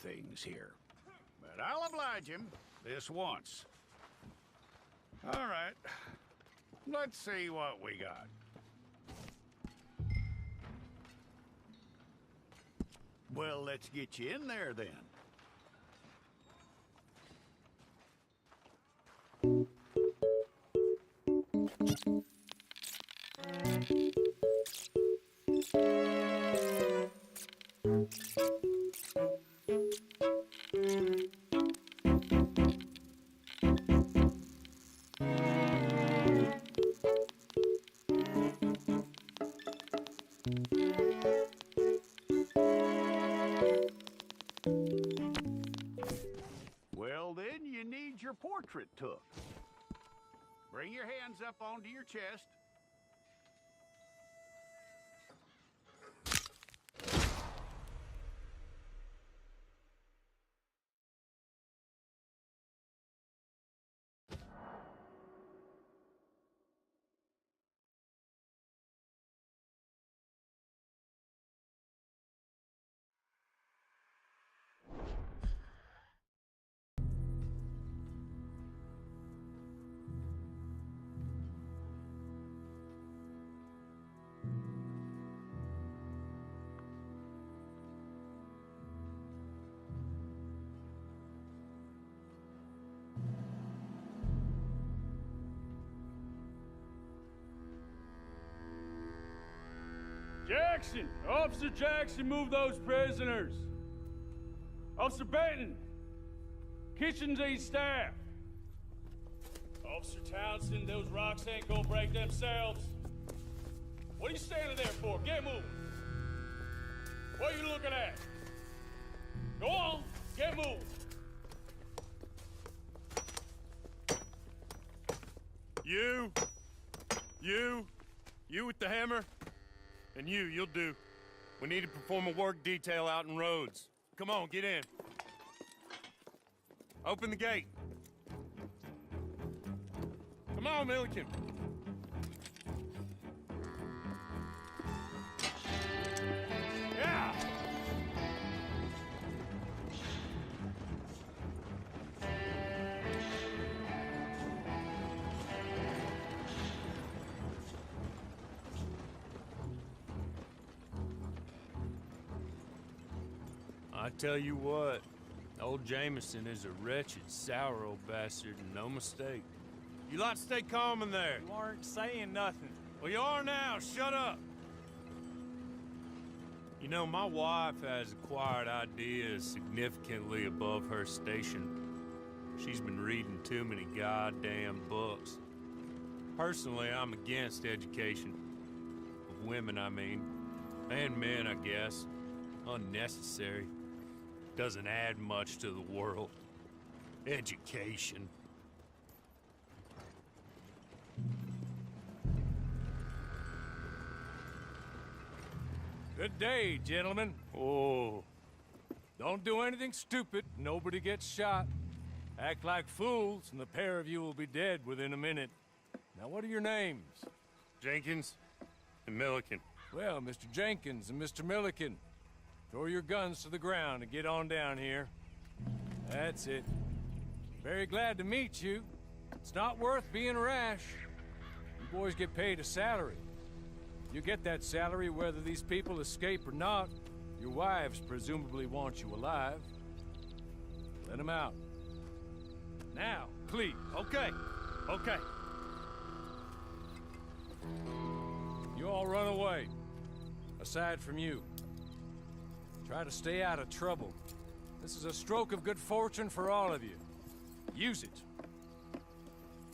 things here. But I'll oblige him this once. All right. Let's see what we got. Well, let's get you in there then. Well, then you need your portrait took. Bring your hands up onto your chest. Jackson! Officer Jackson, move those prisoners! Officer Benton! Kitchens aid staff! Officer Townsend, those rocks ain't gonna break themselves. What are you standing there for? Get moving! What are you looking at? Go on, get moving! You with the hammer? And you'll do. We need to perform a work detail out in Rhodes. Come on, get in. Open the gate. Come on, Milliken. Yeah! I tell you what, old Jameson is a wretched, sour old bastard, and no mistake. You lot stay calm in there. You aren't saying nothing. Well, you are now. Shut up. You know, my wife has acquired ideas significantly above her station. She's been reading too many goddamn books. Personally, I'm against education. Of women, I mean. And men, I guess. Unnecessary. Doesn't add much to the world. Education. Good day, gentlemen. Oh. Don't do anything stupid. Nobody gets shot. Act like fools, and the pair of you will be dead within a minute. Now, what are your names? Jenkins and Milliken. Well, Mr. Jenkins and Mr. Milliken, throw your guns to the ground and get on down here. That's it. Very glad to meet you. It's not worth being rash. You boys get paid a salary. You get that salary whether these people escape or not. Your wives presumably want you alive. Let them out. Now, please. Okay. Okay. You all run away. Aside from you. Try to stay out of trouble. This is a stroke of good fortune for all of you. Use it.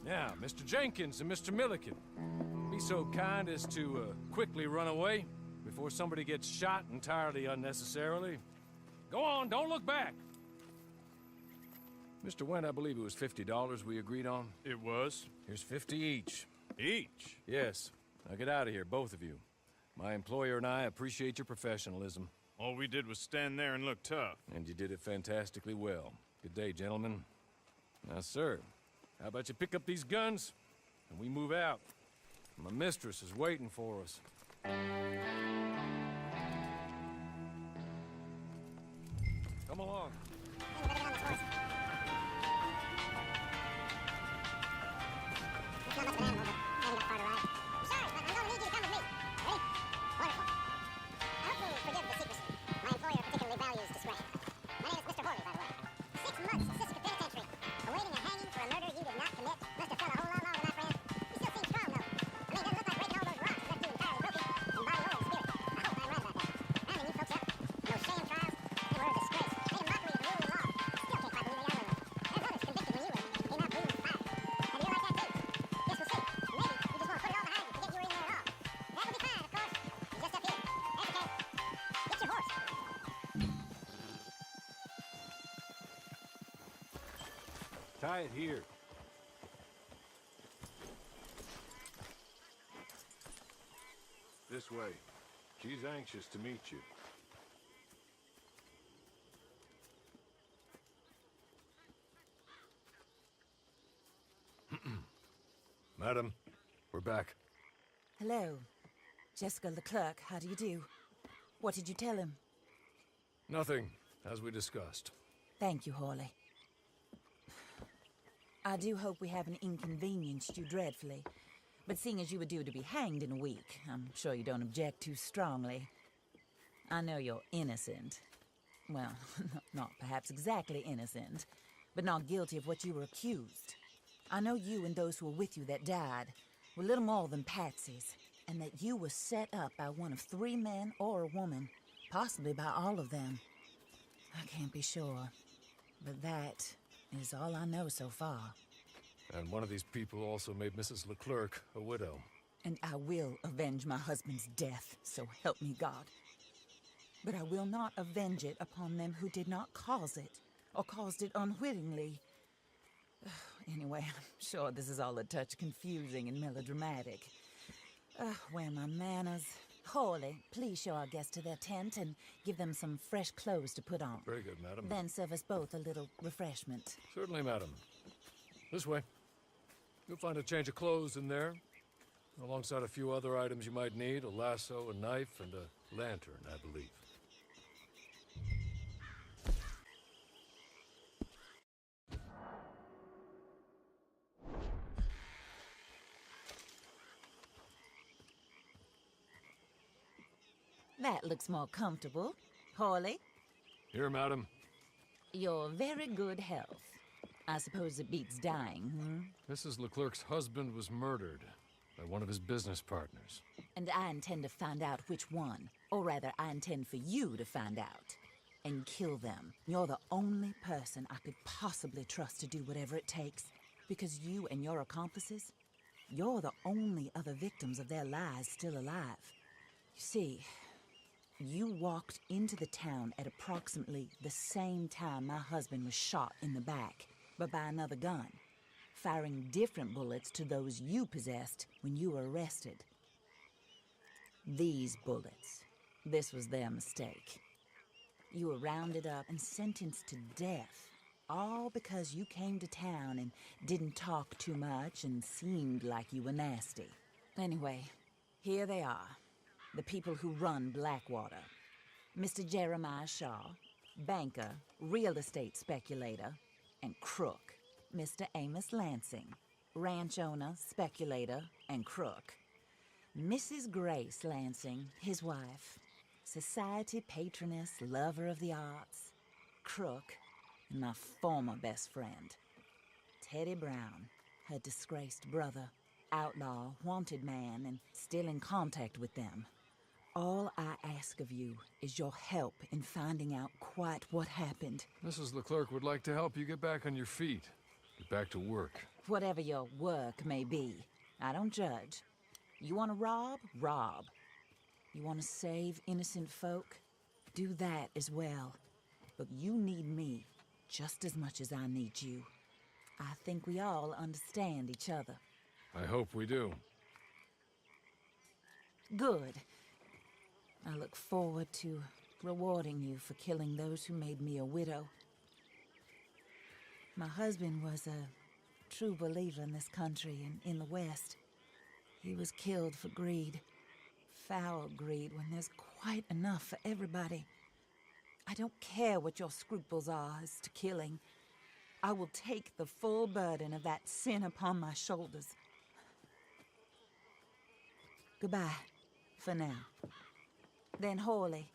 Now, Mr. Jenkins and Mr. Milliken, be so kind as to quickly run away before somebody gets shot entirely unnecessarily. Go on, don't look back. Mr. Wendt, I believe it was $50 we agreed on. It was. Here's 50 each. Each? Yes. Now get out of here, both of you. My employer and I appreciate your professionalism. All we did was stand there and look tough. And you did it fantastically well. Good day, gentlemen. Now, sir, how about you pick up these guns, and we move out? My mistress is waiting for us. Come Come along. You better get on this horse. It's not much of an animal, but I ain't got far to ride. I'm sorry, but I'm gonna need you to come with me. Ready? Wonderful. I hope you'll forgive the secrecy. My employer particularly values discretion. My name is Mr. Horley, by the way. 6 months in Sitka Penitentiary, awaiting a hanging for a murder you did not commit. Must have felt a whole lot longer, my friend. You still seem strong, though. I mean, it doesn't look like breaking all those rocks has left you entirely broken in body or in spirit. I hope I'm right about that. Rounding you folks up, no sham trials, they were a disgrace. Made a mockery of the rule of law. Still can't quite believe they are living. There's others convicted when you were came out breathing fire. Have you like that too? Guess we'll see. Maybe you just want to put it all behind you, forget you were in there at all. That will be fine, of course. You're just up here. That's okay. Get your horse. Tie it here. This way. She's anxious to meet you. Madam, we're back. Hello. Jessica Leclerc, how do you do? What did you tell him? Nothing, as we discussed. Thank you, Hawley. I do hope we haven't inconvenienced you dreadfully. But seeing as you were due to be hanged in a week, I'm sure you don't object too strongly. I know you're innocent. Well, not perhaps exactly innocent, but not guilty of what you were accused. I know you and those who were with you that died were little more than patsies, and that you were set up by one of 3 men or a woman, possibly by all of them. I can't be sure, but that is all I know so far. And one of these people also made Mrs. Leclerc a widow. And I will avenge my husband's death, so help me God. But I will not avenge it upon them who did not cause it, or caused it unwittingly. Anyway, I'm sure this is all a touch confusing and melodramatic. Where are my manners? Hawley, please show our guests to their tent and give them some fresh clothes to put on. Very good, madam. Then serve us both a little refreshment. Certainly, madam. This way. You'll find a change of clothes in there, alongside a few other items you might need, a lasso, a knife, and a lantern, I believe. That looks more comfortable. Hawley, Here, madam. your very good health. I suppose it beats dying, Mrs. Leclerc's husband was murdered by one of his business partners. And I intend to find out which one. Or rather, I intend for you to find out. And kill them. You're the only person I could possibly trust to do whatever it takes. Because you and your accomplices, you're the only other victims of their lies still alive. You see, you walked into the town at approximately the same time my husband was shot in the back, but by another gun, firing different bullets to those you possessed when you were arrested. These bullets, this was their mistake. You were rounded up and sentenced to death, all because you came to town and didn't talk too much and seemed like you were nasty. Anyway, here they are. The people who run Blackwater. Mr. Jeremiah Shaw, banker, real estate speculator, and crook. Mr. Amos Lansing, ranch owner, speculator, and crook. Mrs. Grace Lansing, his wife, society patroness, lover of the arts, crook, and my former best friend. Teddy Brown, her disgraced brother, outlaw, wanted man, and still in contact with them. All I ask of you is your help in finding out quite what happened. Mrs. Leclerc would like to help you get back on your feet. Get back to work. Whatever your work may be, I don't judge. You want to rob? Rob. You want to save innocent folk? Do that as well. But you need me just as much as I need you. I think we all understand each other. I hope we do. Good. I look forward to rewarding you for killing those who made me a widow. My husband was a true believer in this country and in the West. He was killed for greed. Foul greed when there's quite enough for everybody. I don't care what your scruples are as to killing. I will take the full burden of that sin upon my shoulders. Goodbye, for now. Then, Hawley,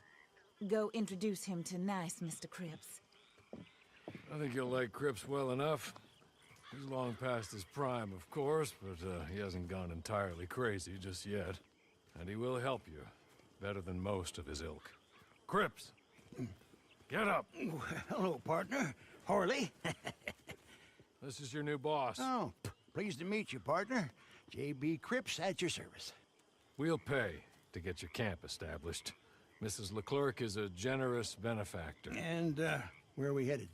go introduce him to nice Mr. Cripps. I think you'll like Cripps well enough. He's long past his prime, of course, but he hasn't gone entirely crazy just yet. And he will help you, better than most of his ilk. Cripps! Get up! Hello, partner. Harley. This is your new boss. Oh, pleased to meet you, partner. J.B. Cripps at your service. We'll pay to get your camp established. Mrs. Leclerc is a generous benefactor. And, where are we headed?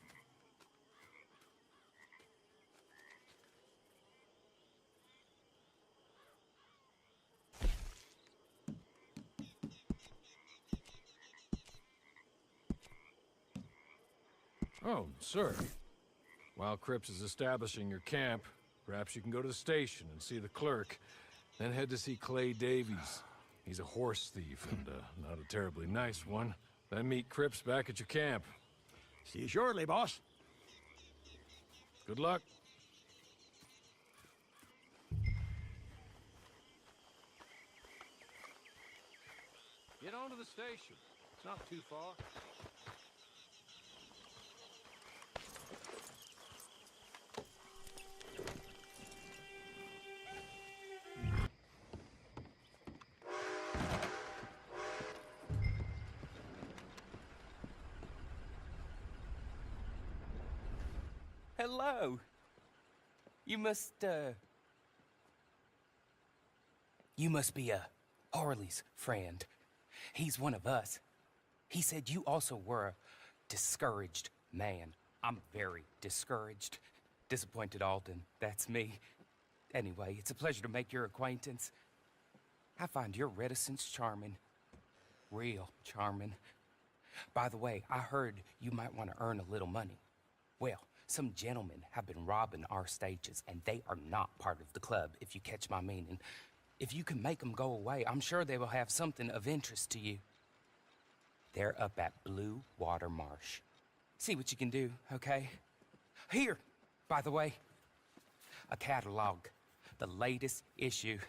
Oh, sir. While Cripps is establishing your camp, perhaps you can go to the station and see the clerk, then head to see Clay Davies. He's a horse thief, and not a terribly nice one. Then meet Cripps back at your camp. See you shortly, boss. Good luck. Get on to the station. It's not too far. Hello. You must be Harley's friend. He's one of us. He said you also were a discouraged man. I'm very discouraged. Disappointed Alden, that's me. Anyway, it's a pleasure to make your acquaintance. I find your reticence charming. Real charming. By the way, I heard you might want to earn a little money. Well, some gentlemen have been robbing our stages, and they are not part of the club, if you catch my meaning. If you can make them go away, I'm sure they will have something of interest to you. They're up at Blue Water Marsh. See what you can do, okay? Here, by the way, a catalog. The latest issue.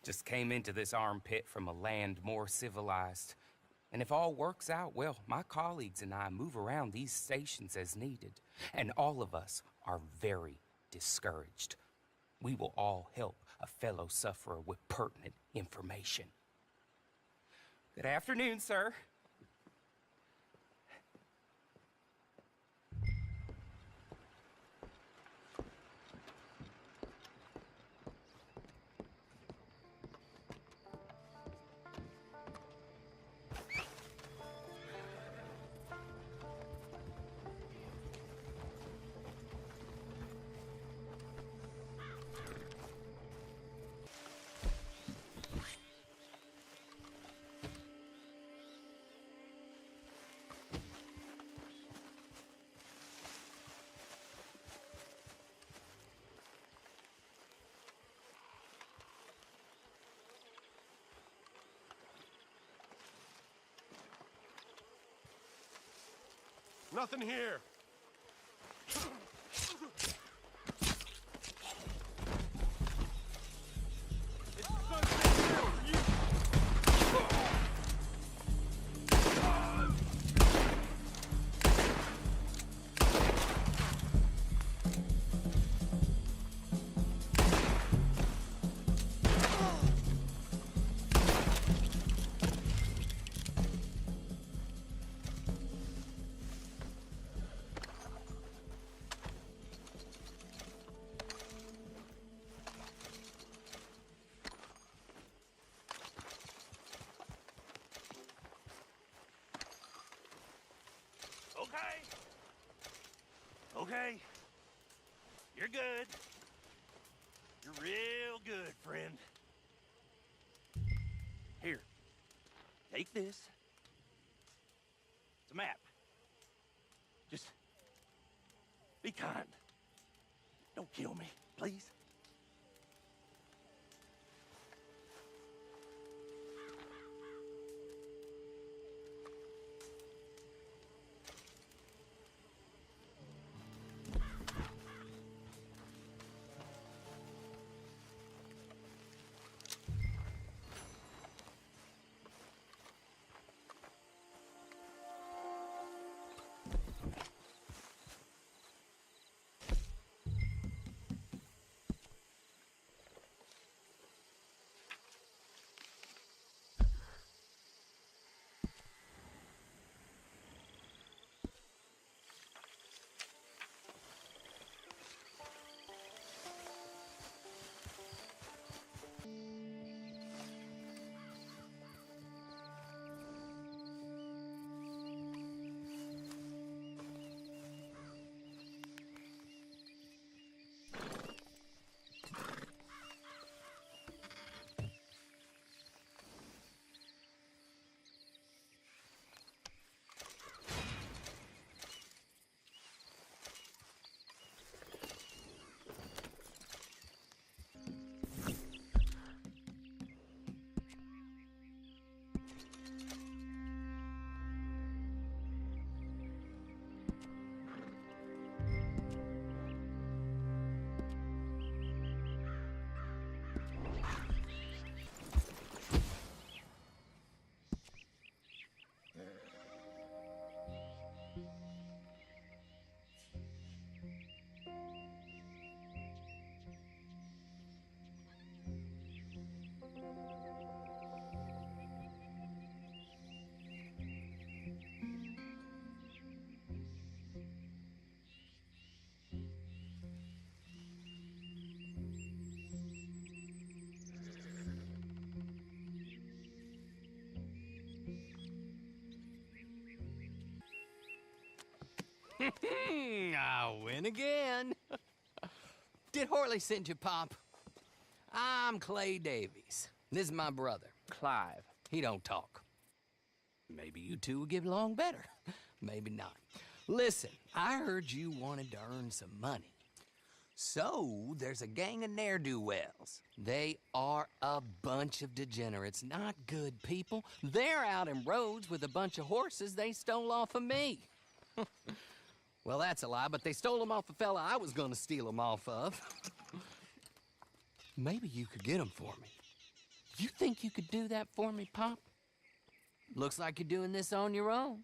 Just came into this armpit from a land more civilized. And if all works out, well, my colleagues and I move around these stations as needed. And all of us are very discouraged. We will all help a fellow sufferer with pertinent information. Good afternoon, sir. Nothing here. Okay. You're good. You're real good, friend. Here. Take this. It's a map. Just be kind. Don't kill me, please. I win again. Did Horley send you, Pop? I'm Clay Davies. This is my brother, Clive. He don't talk. Maybe you two will get along better. Maybe not. Listen, I heard you wanted to earn some money. So, there's a gang of ne'er-do-wells. They are a bunch of degenerates, not good people. They're out in roads with a bunch of horses they stole off of me. Well, that's a lie, but they stole them off a fella I was gonna steal them off of. Maybe you could get them for me. You think you could do that for me, Pop? Looks like you're doing this on your own.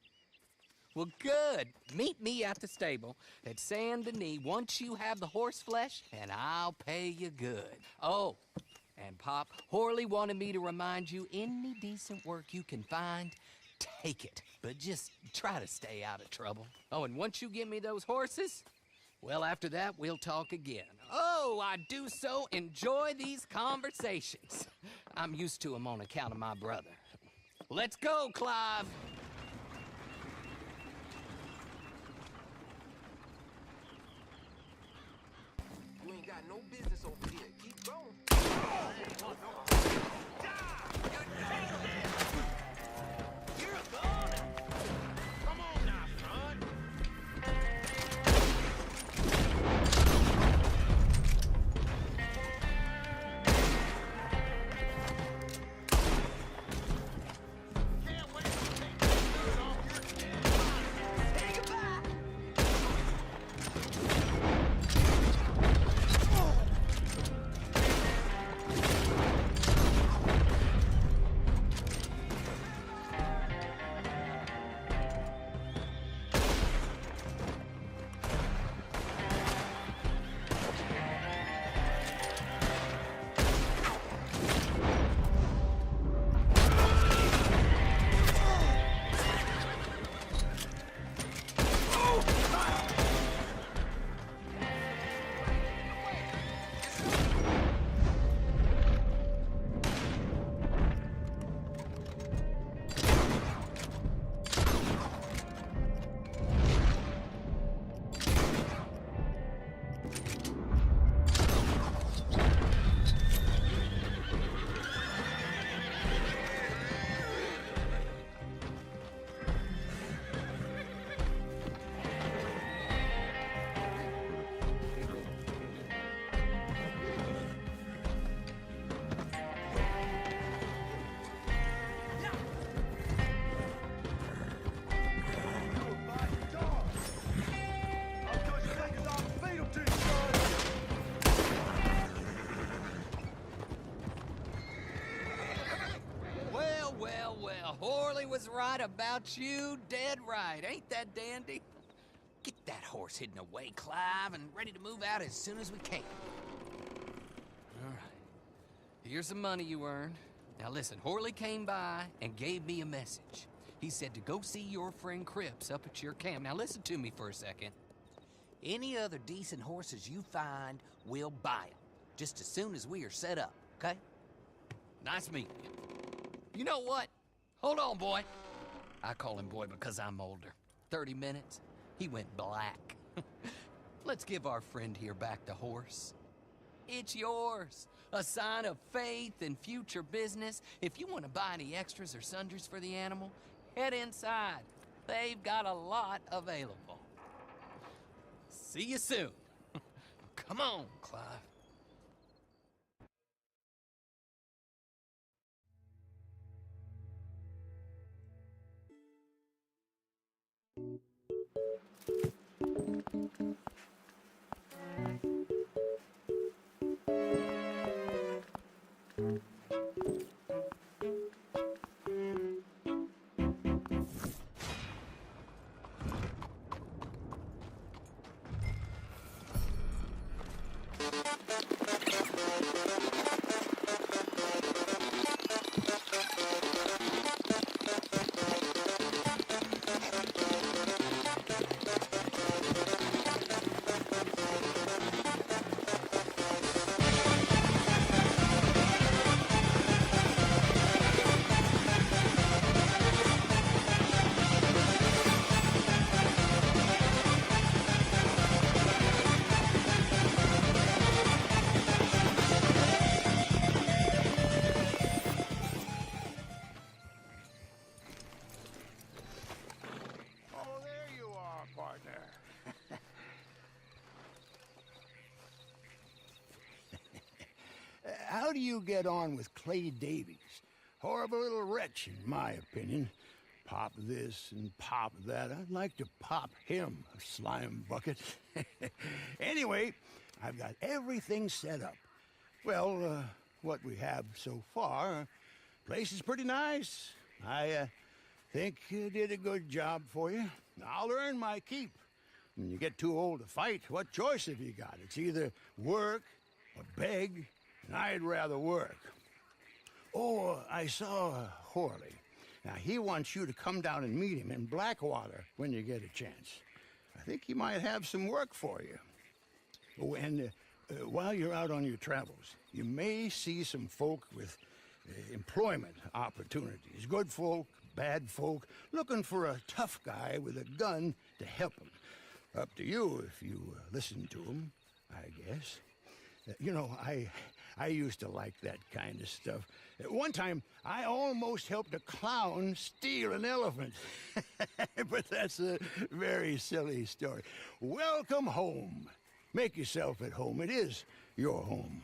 Well, good. Meet me at the stable at Saint Denis once you have the horse flesh, and I'll pay you good. Oh, and Pop, Horley wanted me to remind you, any decent work you can find, take it. But just try to stay out of trouble. Oh, and once you give me those horses, well, after that, we'll talk again. Oh, I do so enjoy these conversations. I'm used to them on account of my brother. Let's go, Clive. You ain't got no business over here. Keep going. You're a goner. Come on now, son. Can't wait to take the dirt off your skin. Say goodbye. Well, Horley was right about you, dead right. Ain't that dandy? Get that horse hidden away, Clive, and ready to move out as soon as we can. All right. Here's the money you earned. Now listen, Horley came by and gave me a message. He said to go see your friend Cripps up at your camp. Now listen to me for a second. Any other decent horses you find, we'll buy them. Just as soon as we are set up, okay? Nice meeting you. You know what? Hold on, boy. I call him boy because I'm older. 30 minutes, he went black. Let's give our friend here back the horse. It's yours. A sign of faith and future business. If you want to buy any extras or sundries for the animal, head inside. They've got a lot available. See you soon. Come on, Clive. how do you get on with Clay Davies? Horrible little wretch, in my opinion. Pop this and pop that. I'd like to pop him, a slime bucket. Anyway, I've got everything set up. Well, what we have so far, place is pretty nice. I think you did a good job for you. I'll earn my keep. When you get too old to fight, what choice have you got? It's either work or beg, and I'd rather work. Oh, I saw Horley. Now, he wants you to come down and meet him in Blackwater when you get a chance. I think he might have some work for you. Oh, and while you're out on your travels, you may see some folk with employment opportunities. Good folk, bad folk, looking for a tough guy with a gun to help them. Up to you if you listen to them, I guess. You know, I used to like that kind of stuff. One time, I almost helped a clown steal an elephant. But that's a very silly story. Welcome home. Make yourself at home. It is your home.